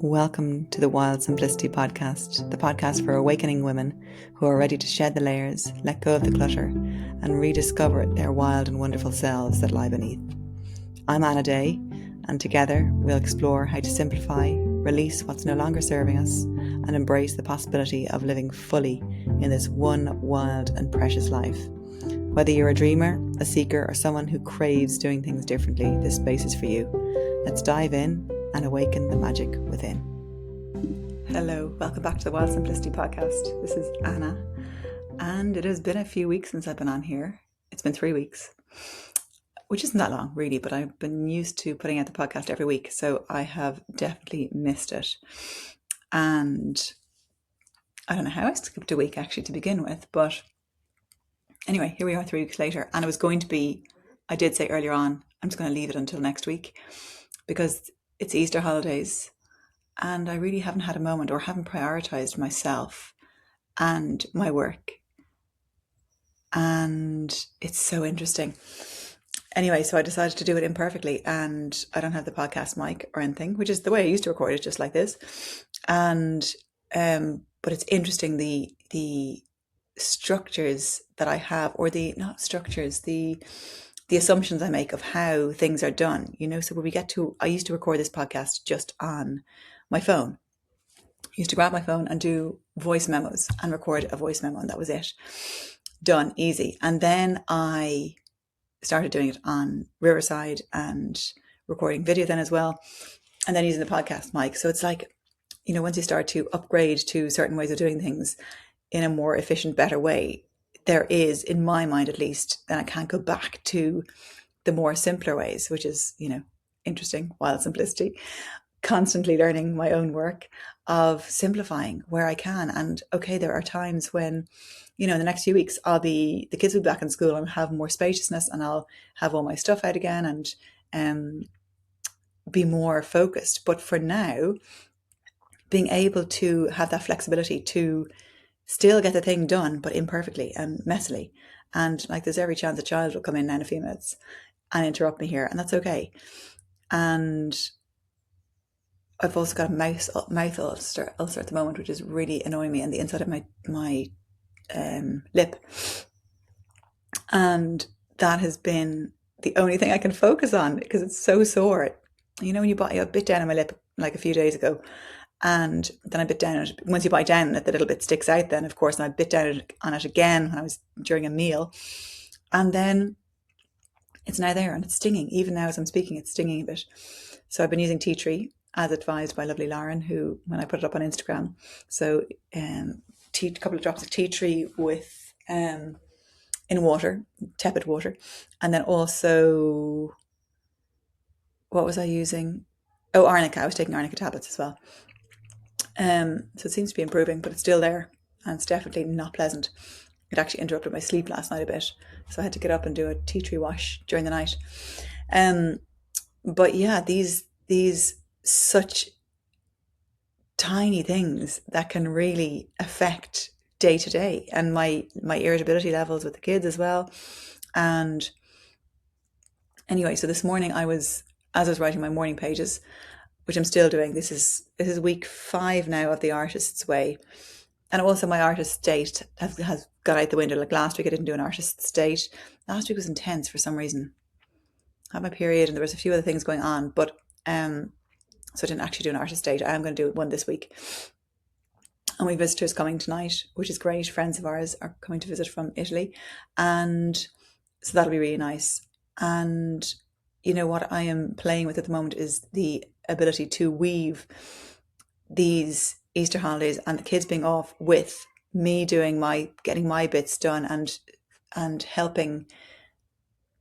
Welcome to the Wild Simplicity podcast, the podcast for awakening women who are ready to shed the layers, let go of the clutter, and rediscover their wild and wonderful selves that lie beneath. I'm Anna Day, and together we'll explore how to simplify, release what's no longer serving us, and embrace the possibility of living fully in this one wild and precious life. Whether you're a dreamer, a seeker, or someone who craves doing things differently, this space is for you. Let's dive in and awaken the magic within. Hello, welcome back to the Wild Simplicity podcast. This is Anna, and it has been a few weeks since I've been on here. It's been 3 weeks, which isn't that long really, but I've been used to putting out the podcast every week, so I have definitely missed it. And I don't know how I skipped a week actually to begin with, but anyway, here we are 3 weeks later, and I did say earlier on, I'm just going to leave it until next week because it's Easter holidays and I really haven't had a moment or haven't prioritized myself and my work. And it's so interesting. Anyway, so I decided to do it imperfectly, and I don't have the podcast mic or anything, which is the way I used to record it, just like this. And but it's interesting the structures that I have, or the assumptions I make of how things are done, so when I used to record this podcast just on my phone. I used to grab my phone and do voice memos and record a voice memo, and that was it. Done, easy. And then I started doing it on Riverside and recording video then as well, and then using the podcast mic. So it's like, once you start to upgrade to certain ways of doing things in a more efficient, better way, there is, in my mind at least, then I can't go back to the more simpler ways, which is, interesting, wild simplicity, constantly learning my own work of simplifying where I can. And okay, there are times when, in the next few weeks, the kids will be back in school and I'll have more spaciousness and I'll have all my stuff out again and be more focused. But for now, being able to have that flexibility to still get the thing done, but imperfectly and messily. And like, there's every chance a child will come in a few minutes and interrupt me here, and that's okay. And I've also got a mouth ulcer at the moment, which is really annoying me, and the inside of my lip. And that has been the only thing I can focus on because it's so sore. When I bit down on my lip like a few days ago, and then I bit down on it. Once you bite down on it, the little bit sticks out then, of course, and I bit down on it again when I was during a meal. And then it's now there and it's stinging. Even now as I'm speaking, it's stinging a bit. So I've been using tea tree as advised by lovely Lauren, who, when I put it up on Instagram. So a couple of drops of tea tree with in water, tepid water. And then also, what was I using? Oh, arnica. I was taking arnica tablets as well. So it seems to be improving, but it's still there, and it's definitely not pleasant. It actually interrupted my sleep last night a bit, so I had to get up and do a tea tree wash during the night. But yeah, these such tiny things that can really affect day to day, and my irritability levels with the kids as well. And anyway, so this morning as I was writing my morning pages, which I'm still doing. This is week 5 now of the artist's way. And also my artist state has got out the window. Like last week I didn't do an artist state. Last week was intense for some reason. I had my period and there was a few other things going on, but so I didn't actually do an artist state. I am going to do one this week. And we have visitors coming tonight, which is great. Friends of ours are coming to visit from Italy. And so that'll be really nice. And what I am playing with at the moment is the ability to weave these Easter holidays and the kids being off with me getting my bits done and helping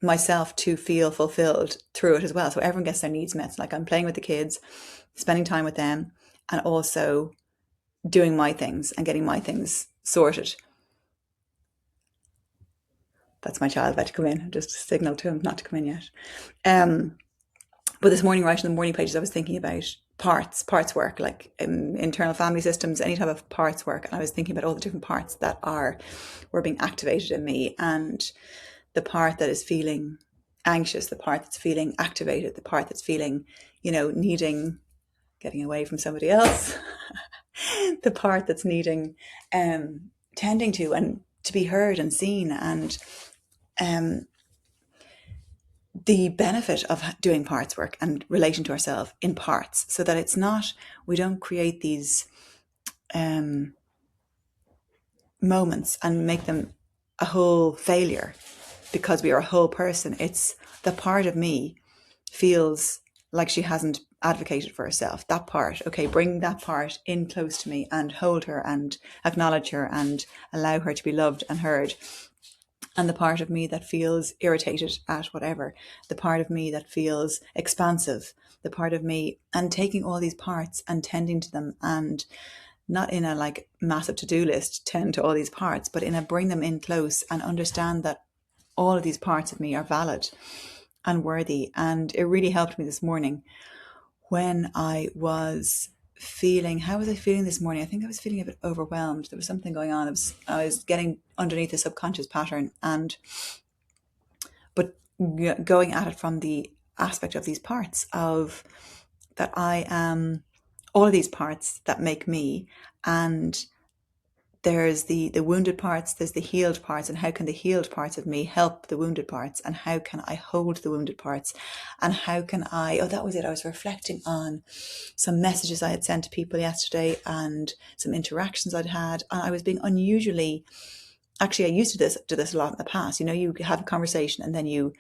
myself to feel fulfilled through it as well. So everyone gets their needs met. Like, I'm playing with the kids, spending time with them, and also doing my things and getting my things sorted. That's my child about to come in. Just signal to him not to come in yet. But this morning, writing the morning pages, I was thinking about parts work, like internal family systems, any type of parts work. And I was thinking about all the different parts that were being activated in me, and the part that is feeling anxious, the part that's feeling activated, the part that's feeling, needing getting away from somebody else, the part that's needing tending to, and to be heard and seen, and the benefit of doing parts work and relation to ourselves in parts, so that it's not, we don't create these moments and make them a whole failure because we are a whole person. It's the part of me feels like she hasn't advocated for herself. That part, okay, bring that part in close to me and hold her and acknowledge her and allow her to be loved and heard. And the part of me that feels irritated at whatever, the part of me that feels expansive, the part of me, and taking all these parts and tending to them, and not in a like massive to-do list, tend to all these parts, but in a bring them in close and understand that all of these parts of me are valid and worthy. And it really helped me this morning when I was feeling, how was I feeling this morning? I think I was feeling a bit overwhelmed. There was something going on. I was getting underneath a subconscious pattern, but going at it from the aspect of these parts of that I am all of these parts that make me, and there's the wounded parts, there's the healed parts, and how can the healed parts of me help the wounded parts, and how can I hold the wounded parts, and how can I, oh, that was it. I was reflecting on some messages I had sent to people yesterday and some interactions I'd had, and I was being unusually, actually I used to do this a lot in the past. You know, you have a conversation and then you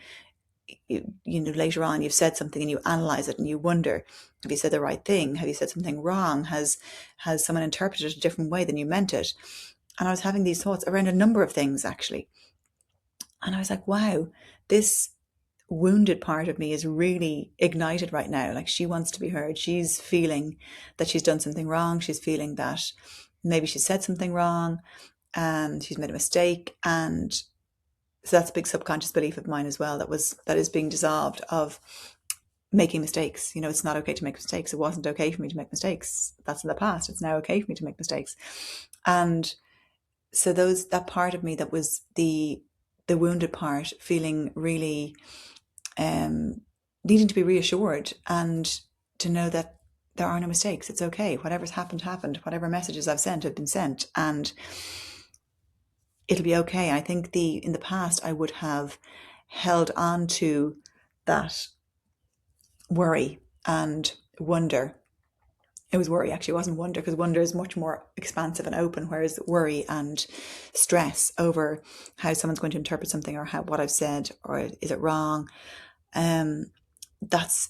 know, later on you've said something and you analyze it and you wonder, have you said the right thing? Have you said something wrong? Has someone interpreted it a different way than you meant it? And I was having these thoughts around a number of things actually. And I was like, wow, this wounded part of me is really ignited right now. Like, she wants to be heard. She's feeling that she's done something wrong. She's feeling that maybe she said something wrong and she's made a mistake. And so that's a big subconscious belief of mine as well, that is being dissolved, of making mistakes. You know, it's not okay to make mistakes. It wasn't okay for me to make mistakes. That's in the past. It's now okay for me to make mistakes. And so that part of me that was the wounded part, feeling really needing to be reassured and to know that there are no mistakes. It's okay. Whatever's happened, happened. Whatever messages I've sent have been sent, and it'll be okay. I think in the past I would have held on to that worry and wonder. It was worry, actually. It wasn't wonder, because wonder is much more expansive and open, whereas worry and stress over how someone's going to interpret something, or what I've said, or is it wrong, that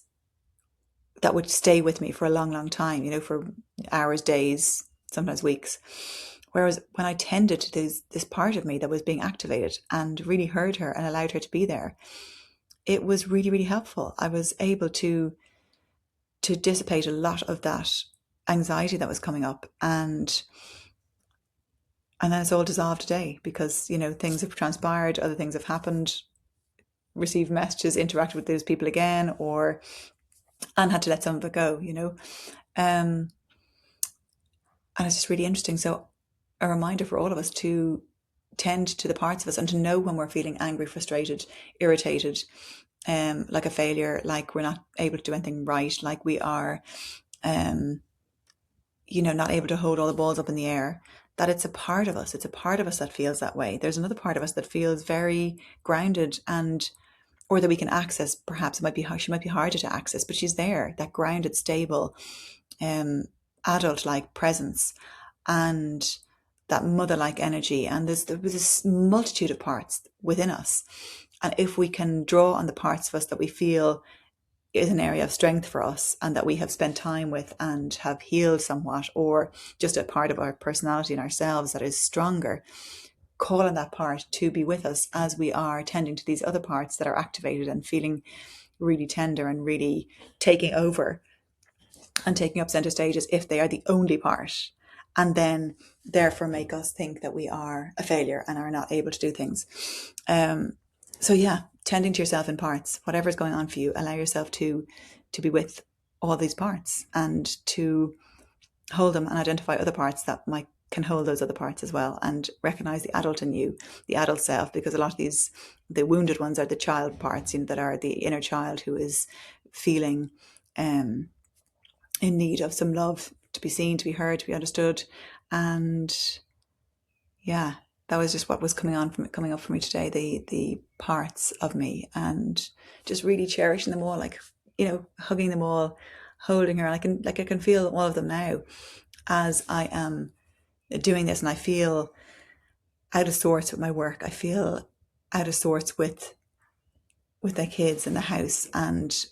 would stay with me for a long, long time, you know, for hours, days, sometimes weeks. Whereas when I tended to this part of me that was being activated and really heard her and allowed her to be there, it was really, really helpful. I was able to dissipate a lot of that anxiety that was coming up, and then it's all dissolved today, because, you know, things have transpired, other things have happened, received messages, interacted with those people again, and had to let some of it go, you know. And it's just really interesting. So a reminder for all of us to tend to the parts of us, and to know when we're feeling angry, frustrated, irritated, like a failure, like we're not able to do anything right, like we are, you know, not able to hold all the balls up in the air, that it's a part of us. It's a part of us that feels that way. There's another part of us that feels very grounded, or that we can access. Perhaps she might be harder to access, but she's there, that grounded, stable, adult-like presence, and that mother-like energy. And there was this multitude of parts within us. And if we can draw on the parts of us that we feel is an area of strength for us, and that we have spent time with and have healed somewhat, or just a part of our personality and ourselves that is stronger, call on that part to be with us as we are tending to these other parts that are activated and feeling really tender and really taking over and taking up center stages, if they are the only part, and then therefore make us think that we are a failure and are not able to do things. So yeah, tending to yourself in parts, whatever's going on for you, allow yourself to be with all these parts, and to hold them, and identify other parts that can hold those other parts as well, and recognize the adult in you, the adult self, because a lot of the wounded ones are the child parts, you know, that are the inner child who is feeling in need of some love, to be seen, to be heard, to be understood. And yeah, that was just what was coming up for me today, the parts of me, and just really cherishing them all, like, hugging them all, holding her. I can feel all of them now as I am doing this, and I feel out of sorts with my work. I feel out of sorts with their kids in the house, and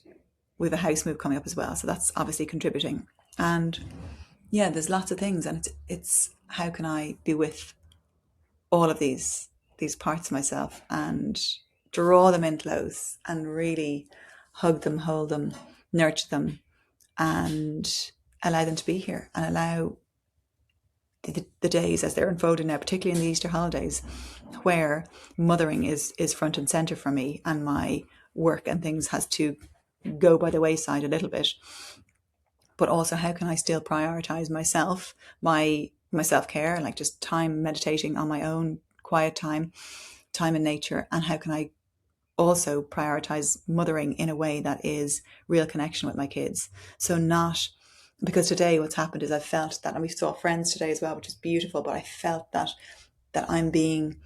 we have a house move coming up as well, so that's obviously contributing. And yeah, there's lots of things, and it's how can I be with all of these parts of myself and draw them in close and really hug them, hold them, nurture them, and allow them to be here, and allow the days as they're unfolding now, particularly in the Easter holidays, where mothering is front and center for me, and my work and things has to go by the wayside a little bit. But also, how can I still prioritize myself, my self-care, like just time meditating on my own, quiet time in nature, and how can I also prioritize mothering in a way that is real connection with my kids. So not, because today what's happened is I've felt that, and we saw friends today as well, which is beautiful, but I felt that I'm being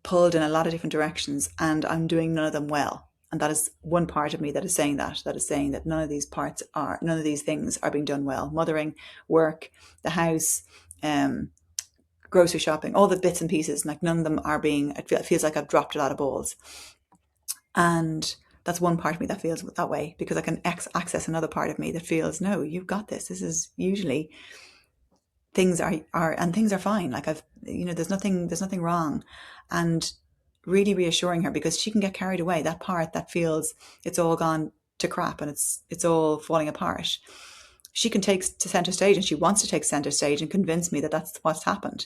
pulled in a lot of different directions, and I'm doing none of them well. And that is one part of me that is saying that none of these things are being done well. Mothering, work, the house, grocery shopping, all the bits and pieces, like none of them are being, it feels like I've dropped a lot of balls. And that's one part of me that feels that way, because I can access another part of me that feels, no, you've got this. This is usually things are fine. Like there's nothing wrong. And really reassuring her, because she can get carried away. That part that feels it's all gone to crap and it's all falling apart. She can take to center stage, and she wants to take center stage and convince me that that's what's happened,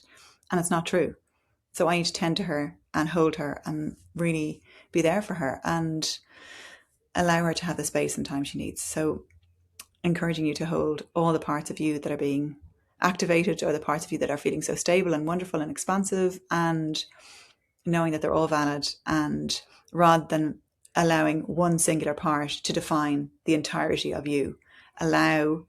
and it's not true. So I need to tend to her and hold her and really be there for her and allow her to have the space and time she needs. So encouraging you to hold all the parts of you that are being activated, or the parts of you that are feeling so stable and wonderful and expansive, and knowing that they're all valid, and rather than allowing one singular part to define the entirety of you, allow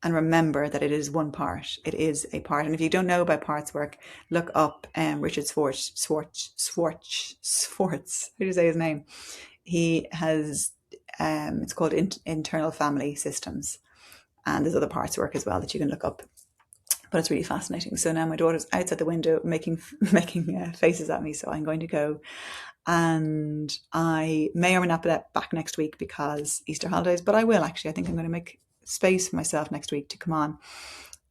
and remember that it is one part. It is a part. And if you don't know about parts work, look up Richard Swartz. How do you say his name? He has, it's called Internal Family Systems. And there's other parts work as well that you can look up. But it's really fascinating. So now my daughter's outside the window making faces at me. So I'm going to go, and I may or may not be back next week because Easter holidays, but I will actually. I think I'm going to make space for myself next week to come on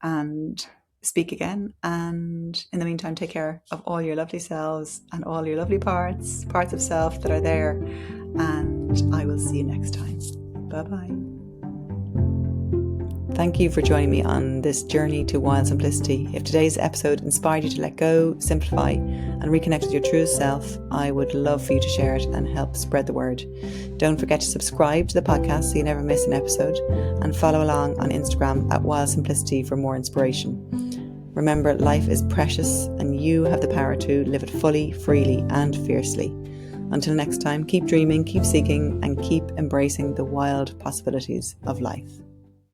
and speak again. And in the meantime, take care of all your lovely selves and all your lovely parts of self that are there. And I will see you next time. Bye-bye. Thank you for joining me on this journey to wild simplicity. If today's episode inspired you to let go, simplify, and reconnect with your truest self, I would love for you to share it and help spread the word. Don't forget to subscribe to the podcast so you never miss an episode, and follow along on Instagram at Wild Simplicity for more inspiration. Remember, life is precious, and you have the power to live it fully, freely, and fiercely. Until next time, keep dreaming, keep seeking, and keep embracing the wild possibilities of life.